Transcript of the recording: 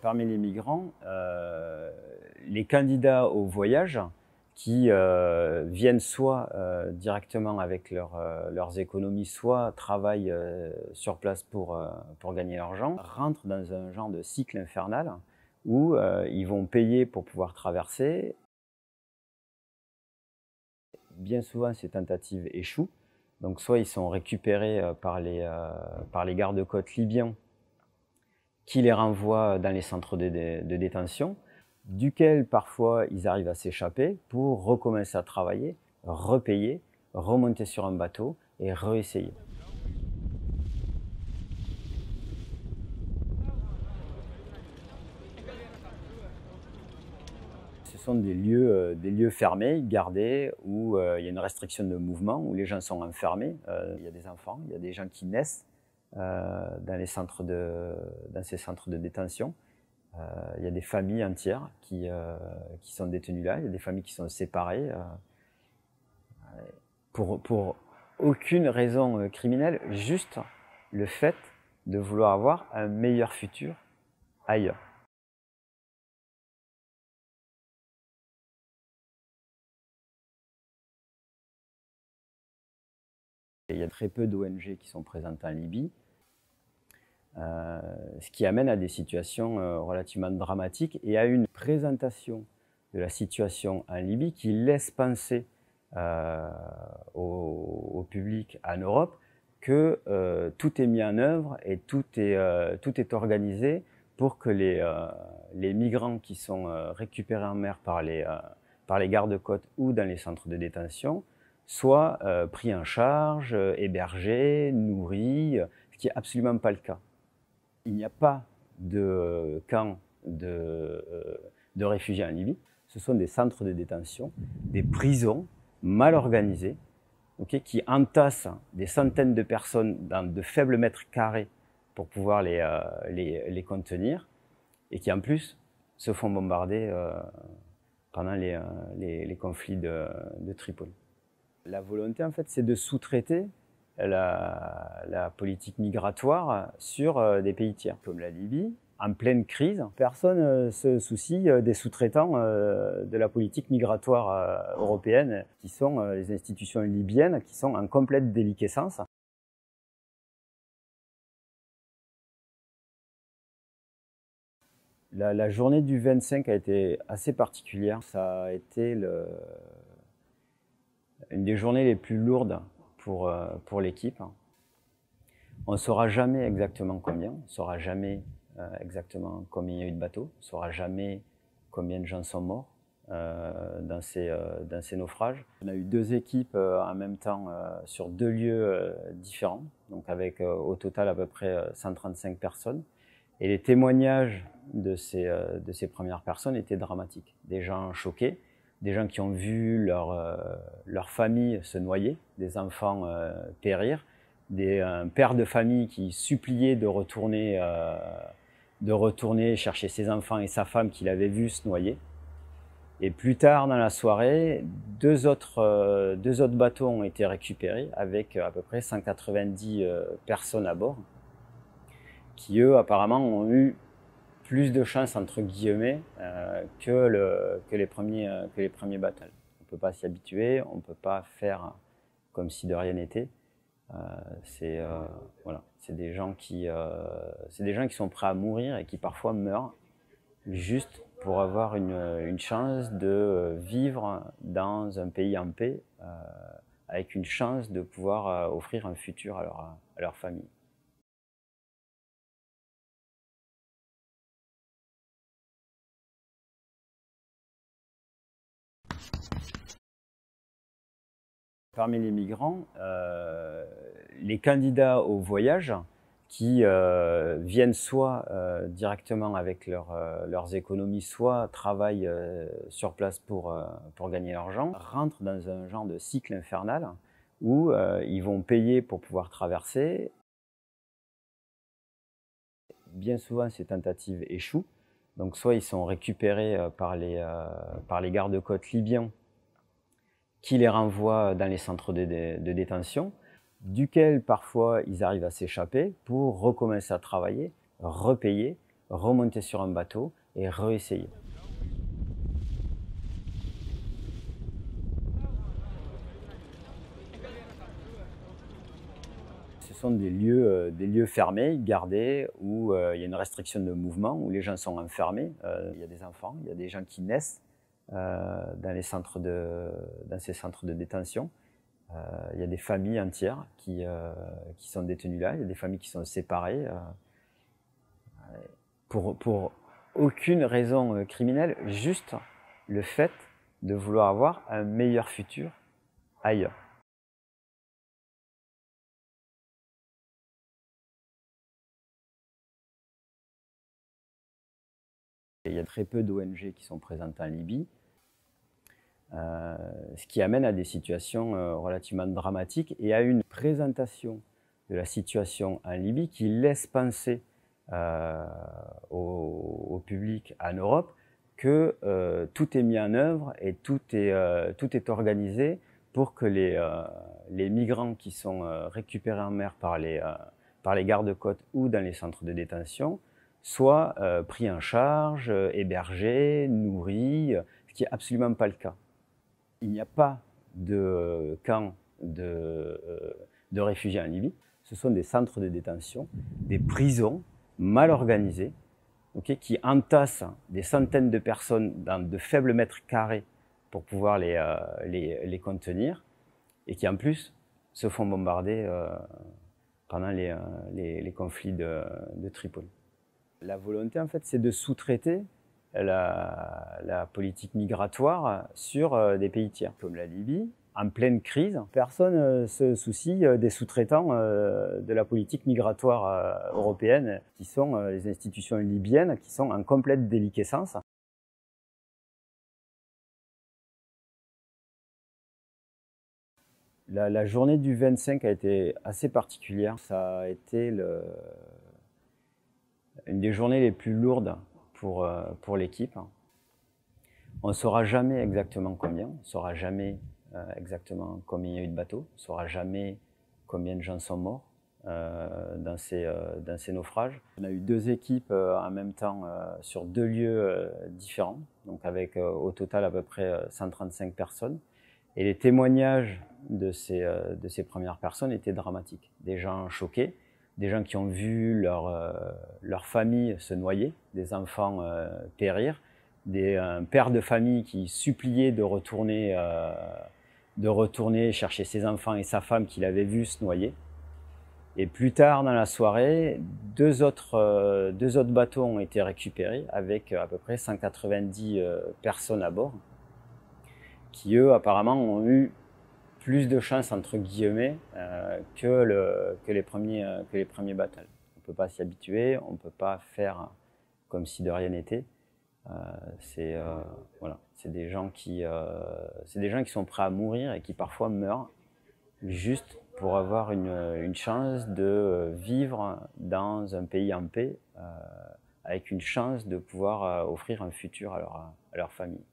Parmi les migrants, les candidats au voyage qui viennent soit directement avec leurs économies, soit travaillent sur place pour gagner l'argent, rentrent dans un genre de cycle infernal où ils vont payer pour pouvoir traverser. Bien souvent, ces tentatives échouent. Donc soit ils sont récupérés par les gardes-côtes libyens qui les renvoient dans les centres de détention, duquel parfois ils arrivent à s'échapper pour recommencer à travailler, repayer, remonter sur un bateau et réessayer. Ce sont des lieux fermés, gardés, où il y a une restriction de mouvement, où les gens sont enfermés. Il y a des enfants, il y a des gens qui naissent dans ces centres de détention. Il y a des familles entières qui sont détenues là, il y a des familles qui sont séparées pour aucune raison criminelle, juste le fait de vouloir avoir un meilleur futur ailleurs. Il y a très peu d'ONG qui sont présentes en Libye, ce qui amène à des situations relativement dramatiques et à une présentation de la situation en Libye qui laisse penser au public en Europe que tout est mis en œuvre et tout est organisé pour que les migrants qui sont récupérés en mer par les gardes-côtes ou dans les centres de détention soient pris en charge, hébergés, nourris, ce qui n'est absolument pas le cas. Il n'y a pas de camp de réfugiés en Libye. Ce sont des centres de détention, des prisons mal organisées, qui entassent des centaines de personnes dans de faibles mètres carrés pour pouvoir les contenir, et qui en plus se font bombarder pendant les conflits de Tripoli. La volonté, en fait, c'est de sous-traiter la politique migratoire sur des pays tiers, comme la Libye. En pleine crise, personne ne se soucie des sous-traitants de la politique migratoire européenne, qui sont les institutions libyennes, qui sont en complète déliquescence. La journée du 25 a été assez particulière. Ça a été une des journées les plus lourdes pour l'équipe. On ne saura jamais exactement combien, on ne saura jamais exactement combien il y a eu de bateaux, on ne saura jamais combien de gens sont morts dans ces naufrages. On a eu 2 équipes en même temps sur 2 lieux différents, donc avec au total à peu près 135 personnes. Et les témoignages de ces premières personnes étaient dramatiques. Des gens choqués, des gens qui ont vu leur famille se noyer, des enfants périr, des pères de famille qui suppliaient de retourner chercher ses enfants et sa femme qu'il avait vu se noyer. Et plus tard dans la soirée, 2 autres bateaux ont été récupérés avec à peu près 190 personnes à bord, qui eux apparemment ont eu plus de chance entre guillemets que les premiers bateaux. On ne peut pas s'y habituer, on ne peut pas faire comme si de rien n'était. Voilà, c'est des gens qui sont prêts à mourir et qui parfois meurent juste pour avoir une chance de vivre dans un pays en paix, avec une chance de pouvoir offrir un futur à leur famille. Parmi les migrants, les candidats au voyage qui viennent soit directement avec leurs économies, soit travaillent sur place pour gagner l'argent, rentrent dans un genre de cycle infernal où ils vont payer pour pouvoir traverser. Bien souvent, ces tentatives échouent. Donc soit ils sont récupérés par les gardes-côtes libyens qui les renvoient dans les centres de détention, duquel parfois ils arrivent à s'échapper pour recommencer à travailler, repayer, remonter sur un bateau et réessayer. Ce sont des lieux fermés, gardés, où il y a une restriction de mouvement, où les gens sont enfermés. Il y a des enfants, il y a des gens qui naissent dans ces centres de détention. Il y a des familles entières qui sont détenues là, il y a des familles qui sont séparées pour aucune raison criminelle, juste le fait de vouloir avoir un meilleur futur ailleurs. Il y a très peu d'ONG qui sont présentes en Libye, ce qui amène à des situations relativement dramatiques et à une présentation de la situation en Libye qui laisse penser au public en Europe que tout est mis en œuvre et tout est organisé pour que les migrants qui sont récupérés en mer par les gardes-côtes ou dans les centres de détention soient pris en charge, hébergés, nourris, ce qui n'est absolument pas le cas. Il n'y a pas de camp de réfugiés en Libye. Ce sont des centres de détention, des prisons mal organisées, qui entassent des centaines de personnes dans de faibles mètres carrés pour pouvoir les contenir, et qui en plus se font bombarder pendant les conflits de Tripoli. La volonté, en fait, c'est de sous-traiter la politique migratoire sur des pays tiers, comme la Libye. En pleine crise, personne ne se soucie des sous-traitants de la politique migratoire européenne, qui sont les institutions libyennes, qui sont en complète déliquescence. La journée du 25 a été assez particulière. Ça a été une des journées les plus lourdes pour l'équipe. On ne saura jamais exactement combien, on ne saura jamais exactement combien il y a eu de bateaux, on ne saura jamais combien de gens sont morts dans ces naufrages. On a eu 2 équipes en même temps sur 2 lieux différents, donc avec au total à peu près 135 personnes. Et les témoignages de ces premières personnes étaient dramatiques. Des gens choqués, des gens qui ont vu leur famille se noyer, des enfants périr, des pères de famille qui suppliaient de retourner chercher ses enfants et sa femme qu'il avait vu se noyer. Et plus tard dans la soirée, 2 autres bateaux ont été récupérés avec à peu près 190 personnes à bord, qui eux apparemment ont eu plus de chance entre guillemets que les premiers bateaux. On ne peut pas s'y habituer, on ne peut pas faire comme si de rien n'était. Voilà, c'est des gens qui sont prêts à mourir et qui parfois meurent juste pour avoir une chance de vivre dans un pays en paix, avec une chance de pouvoir offrir un futur à leur famille.